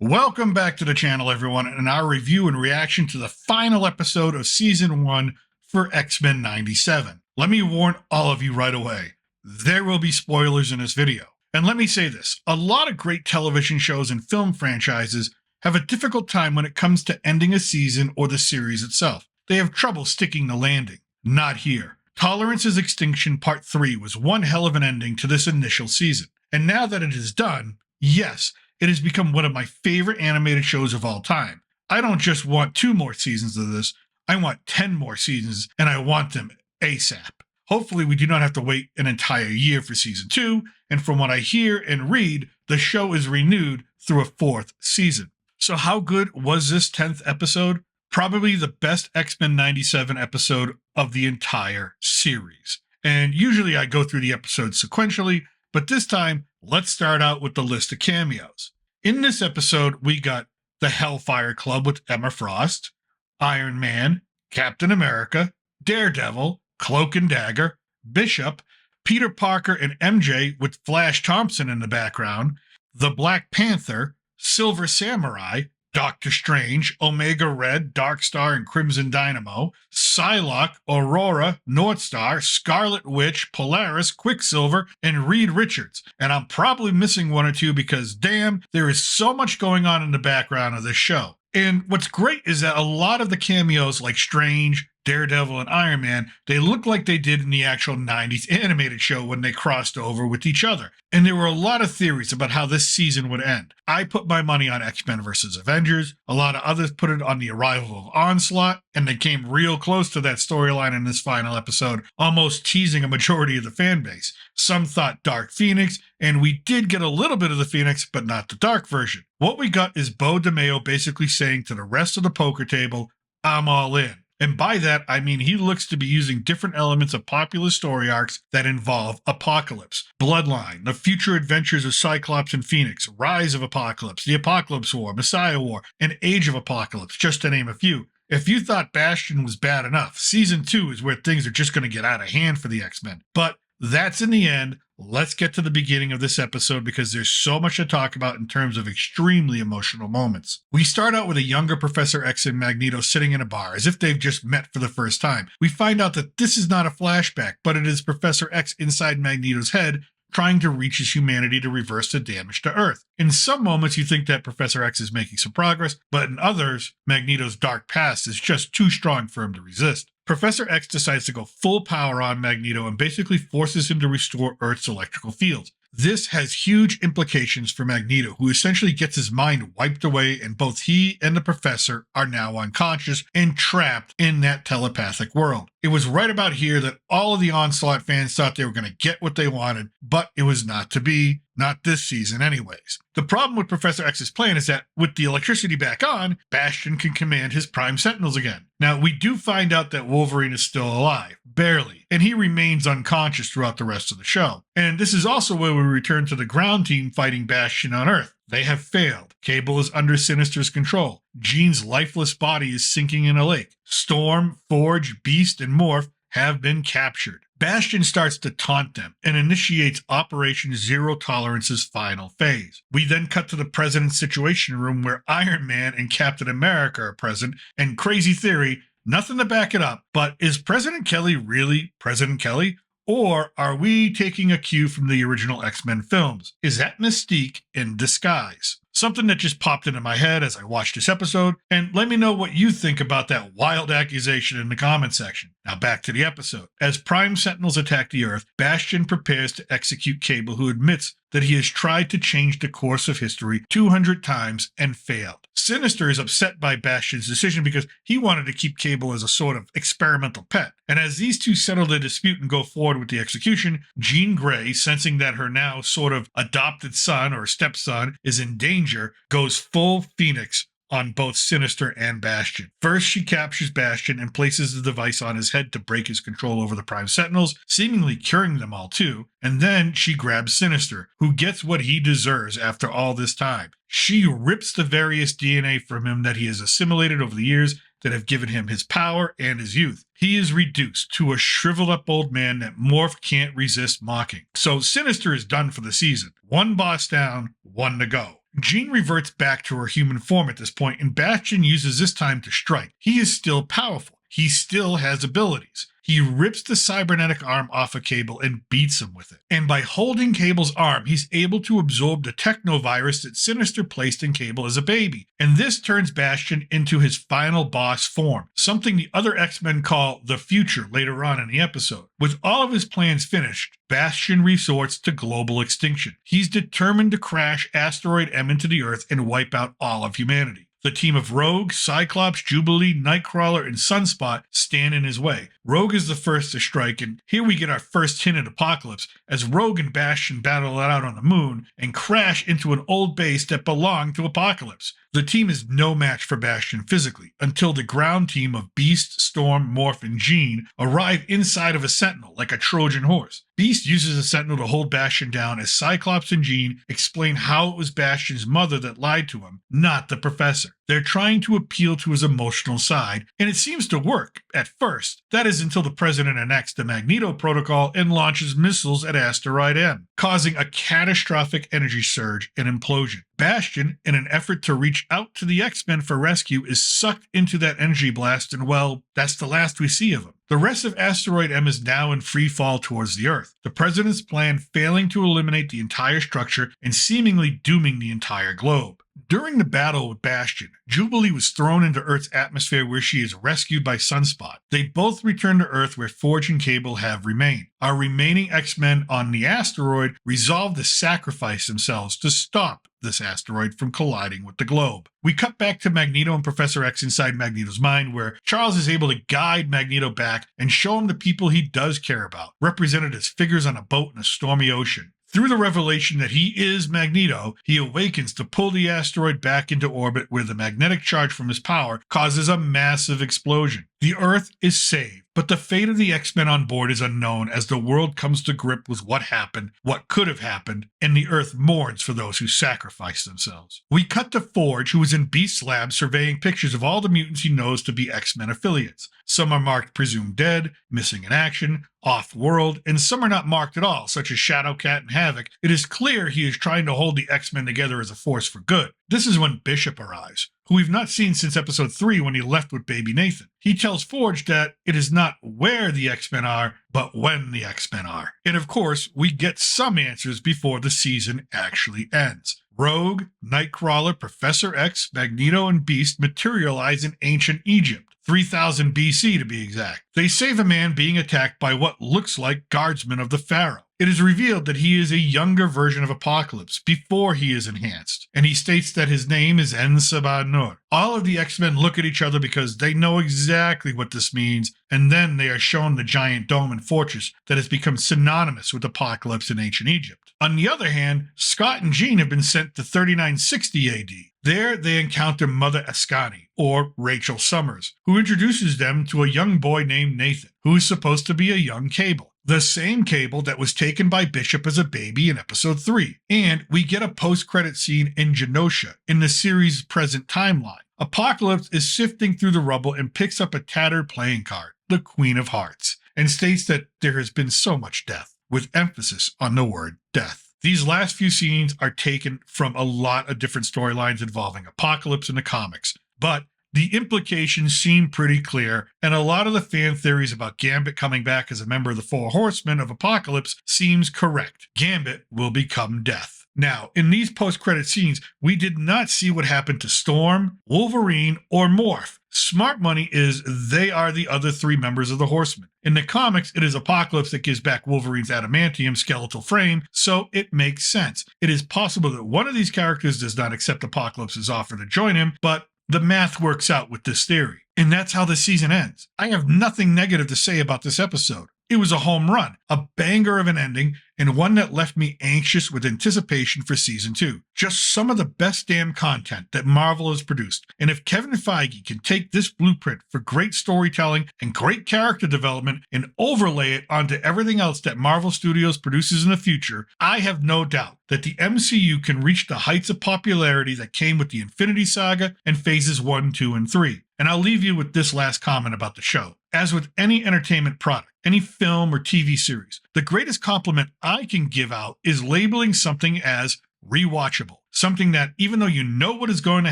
Welcome back to the channel, everyone, and our review and reaction to the final episode of Season 1 for X-Men 97. Let me warn all of you right away, there will be spoilers in this video. And let me say this, a lot of great television shows and film franchises have a difficult time when it comes to ending a season or the series itself. They have trouble sticking the landing. Not here. Tolerance's Extinction Part 3 was one hell of an ending to this initial season. And now that it is done, yes, it has become one of my favorite animated shows of all time. I don't just want 2 more seasons of this, I want 10 more seasons, and I want them ASAP. Hopefully we do not have to wait an entire year for Season 2, and from what I hear and read, the show is renewed through a 4th season. So how good was this 10th episode? Probably the best X-Men 97 episode of the entire series. And usually I go through the episodes sequentially, but this time, let's start out with the list of cameos. In this episode, we got the Hellfire Club with Emma Frost, Iron Man, Captain America, Daredevil, Cloak and Dagger, Bishop, Peter Parker and MJ with Flash Thompson in the background, the Black Panther, Silver Samurai, Doctor Strange, Omega Red, Darkstar and Crimson Dynamo, Psylocke, Aurora, Northstar, Scarlet Witch, Polaris, Quicksilver, and Reed Richards. And I'm probably missing 1 or 2 because, damn, there is so much going on in the background of this show. And what's great is that a lot of the cameos like Strange, Daredevil, and Iron Man, they look like they did in the actual 90s animated show when they crossed over with each other. And there were a lot of theories about how this season would end. I put my money on X-Men vs. Avengers. A lot of others put it on the arrival of Onslaught, and they came real close to that storyline in this final episode, almost teasing a majority of the fan base. Some thought Dark Phoenix, and we did get a little bit of the Phoenix, but not the Dark version. What we got is Bo DeMeo basically saying to the rest of the poker table, I'm all in. And by that, I mean he looks to be using different elements of popular story arcs that involve Apocalypse, Bloodline, the future adventures of Cyclops and Phoenix, Rise of Apocalypse, the Apocalypse War, Messiah War, and Age of Apocalypse, just to name a few. If you thought Bastion was bad enough, Season 2 is where things are just going to get out of hand for the X-Men. But that's in the end. Let's get to the beginning of this episode because there's so much to talk about in terms of extremely emotional moments. We start out with a younger Professor X and Magneto sitting in a bar as if they've just met for the first time. We find out that this is not a flashback, but it is Professor X inside Magneto's head trying to reach his humanity to reverse the damage to Earth. In some moments, you think that Professor X is making some progress, but in others, Magneto's dark past is just too strong for him to resist. Professor X decides to go full power on Magneto and basically forces him to restore Earth's electrical fields. This has huge implications for Magneto, who essentially gets his mind wiped away, and both he and the Professor are now unconscious and trapped in that telepathic world. It was right about here that all of the Onslaught fans thought they were going to get what they wanted, but it was not to be. Not this season anyways. The problem with Professor X's plan is that with the electricity back on, Bastion can command his Prime Sentinels again. Now, we do find out that Wolverine is still alive, barely, and he remains unconscious throughout the rest of the show. And this is also where we return to the ground team fighting Bastion on Earth. They have failed. Cable is under Sinister's control. Jean's lifeless body is sinking in a lake. Storm, Forge, Beast, and Morph have been captured. Bastion starts to taunt them and initiates Operation Zero Tolerance's final phase. We then cut to the President's Situation Room where Iron Man and Captain America are present, and crazy theory, nothing to back it up, but is President Kelly really President Kelly? Or are we taking a cue from the original X-Men films? Is that Mystique in disguise? Something that just popped into my head as I watched this episode, and let me know what you think about that wild accusation in the comment section. Now back to the episode. As Prime Sentinels attack the Earth, Bastion prepares to execute Cable, who admits that he has tried to change the course of history 200 times and failed. Sinister is upset by Bastion's decision because he wanted to keep Cable as a sort of experimental pet. And as these two settle their dispute and go forward with the execution, Jean Grey, sensing that her now sort of adopted son or stepson is in danger, goes full Phoenix on both Sinister and Bastion. First, she captures Bastion and places the device on his head to break his control over the Prime Sentinels, seemingly curing them all too, and then she grabs Sinister, who gets what he deserves after all this time. She rips the various DNA from him that he has assimilated over the years that have given him his power and his youth. He is reduced to a shriveled up old man that Morph can't resist mocking. So Sinister is done for the season. One boss down, one to go. Jean reverts back to her human form at this point, and Bastion uses this time to strike. He is still powerful. He still has abilities. He rips the cybernetic arm off of Cable and beats him with it. And by holding Cable's arm, he's able to absorb the technovirus that Sinister placed in Cable as a baby. And this turns Bastion into his final boss form, something the other X-Men call the future later on in the episode. With all of his plans finished, Bastion resorts to global extinction. He's determined to crash Asteroid M into the Earth and wipe out all of humanity. The team of Rogue, Cyclops, Jubilee, Nightcrawler, and Sunspot stand in his way. Rogue is the first to strike, and here we get our first hint at Apocalypse, as Rogue and Bastion battle it out on the moon and crash into an old base that belonged to Apocalypse. The team is no match for Bastion physically, until the ground team of Beast, Storm, Morph, and Jean arrive inside of a Sentinel like a Trojan horse. Beast uses a Sentinel to hold Bastion down as Cyclops and Jean explain how it was Bastion's mother that lied to him, not the Professor. They're trying to appeal to his emotional side, and it seems to work at first. That is until the President enacts the Magneto Protocol and launches missiles at Asteroid M, causing a catastrophic energy surge and implosion. Bastion, in an effort to reach out to the X-Men for rescue, is sucked into that energy blast, and well, that's the last we see of him. The rest of Asteroid M is now in free fall towards the Earth, the President's plan failing to eliminate the entire structure and seemingly dooming the entire globe. During the battle with Bastion, Jubilee was thrown into Earth's atmosphere where she is rescued by Sunspot. They both return to Earth where Forge and Cable have remained. Our remaining X-Men on the asteroid resolve to sacrifice themselves to stop this asteroid from colliding with the globe. We cut back to Magneto and Professor X inside Magneto's mind, where Charles is able to guide Magneto back and show him the people he does care about, represented as figures on a boat in a stormy ocean. Through the revelation that he is Magneto, he awakens to pull the asteroid back into orbit where the magnetic charge from his power causes a massive explosion. The Earth is saved, but the fate of the X-Men on board is unknown as the world comes to grip with what happened, what could have happened, and the Earth mourns for those who sacrificed themselves. We cut to Forge, who is in Beast's lab surveying pictures of all the mutants he knows to be X-Men affiliates. Some are marked presumed dead, missing in action, off-world, and some are not marked at all, such as Shadowcat and Havoc. It is clear he is trying to hold the X-Men together as a force for good. This is when Bishop arrives, who we've not seen since episode 3 when he left with baby Nathan. He tells Forge that it is not where the X-Men are, but when the X-Men are. And of course, we get some answers before the season actually ends. Rogue, Nightcrawler, Professor X, Magneto, and Beast materialize in ancient Egypt. 3000 BC to be exact. They save a man being attacked by what looks like guardsmen of the Pharaoh. It is revealed that he is a younger version of Apocalypse before he is enhanced, and he states that his name is En-Sabah-Nur. All of the X-Men look at each other because they know exactly what this means, and then they are shown the giant dome and fortress that has become synonymous with Apocalypse in ancient Egypt. On the other hand, Scott and Jean have been sent to 3960 AD. There, they encounter Mother Ascani, or Rachel Summers, who introduces them to a young boy named Nathan, who is supposed to be a young Cable. The same Cable that was taken by Bishop as a baby in episode 3. And we get a post-credit scene in Genosha, in the series' present timeline. Apocalypse is sifting through the rubble and picks up a tattered playing card, the Queen of Hearts, and states that there has been so much death, with emphasis on the word death. These last few scenes are taken from a lot of different storylines involving Apocalypse in the comics, but the implications seem pretty clear, and a lot of the fan theories about Gambit coming back as a member of the Four Horsemen of Apocalypse seems correct. Gambit will become Death. Now, in these post-credit scenes, we did not see what happened to Storm, Wolverine, or Morph. Smart money is they are the other 3 members of the Horsemen. In the comics, it is Apocalypse that gives back Wolverine's adamantium skeletal frame, so it makes sense. It is possible that one of these characters does not accept Apocalypse's offer to join him, but the math works out with this theory. And that's how the season ends. I have nothing negative to say about this episode. It was a home run, a banger of an ending, and one that left me anxious with anticipation for season 2. Just some of the best damn content that Marvel has produced. And if Kevin Feige can take this blueprint for great storytelling and great character development and overlay it onto everything else that Marvel Studios produces in the future, I have no doubt that the MCU can reach the heights of popularity that came with the Infinity Saga and phases 1, 2, and 3. And I'll leave you with this last comment about the show. As with any entertainment product, any film or TV series, the greatest compliment I can give out is labeling something as rewatchable. Something that, even though you know what is going to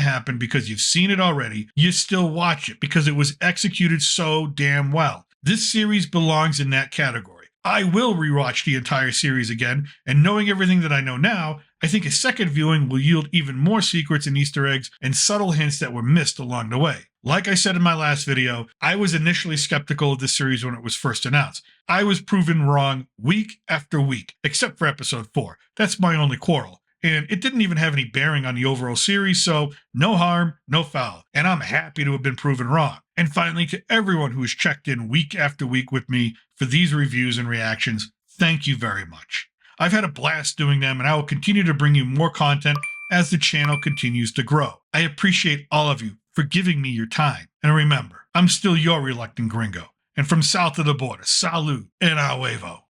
happen because you've seen it already, you still watch it because it was executed so damn well. This series belongs in that category. I will rewatch the entire series again, and knowing everything that I know now, I think a second viewing will yield even more secrets and Easter eggs and subtle hints that were missed along the way. Like I said in my last video, I was initially skeptical of this series when it was first announced. I was proven wrong week after week, except for episode 4. That's my only quarrel. And it didn't even have any bearing on the overall series, so no harm, no foul. And I'm happy to have been proven wrong. And finally, to everyone who has checked in week after week with me for these reviews and reactions, thank you very much. I've had a blast doing them, and I will continue to bring you more content as the channel continues to grow. I appreciate all of you for giving me your time. And remember, I'm still your reluctant gringo. And from south of the border, salud and a huevo.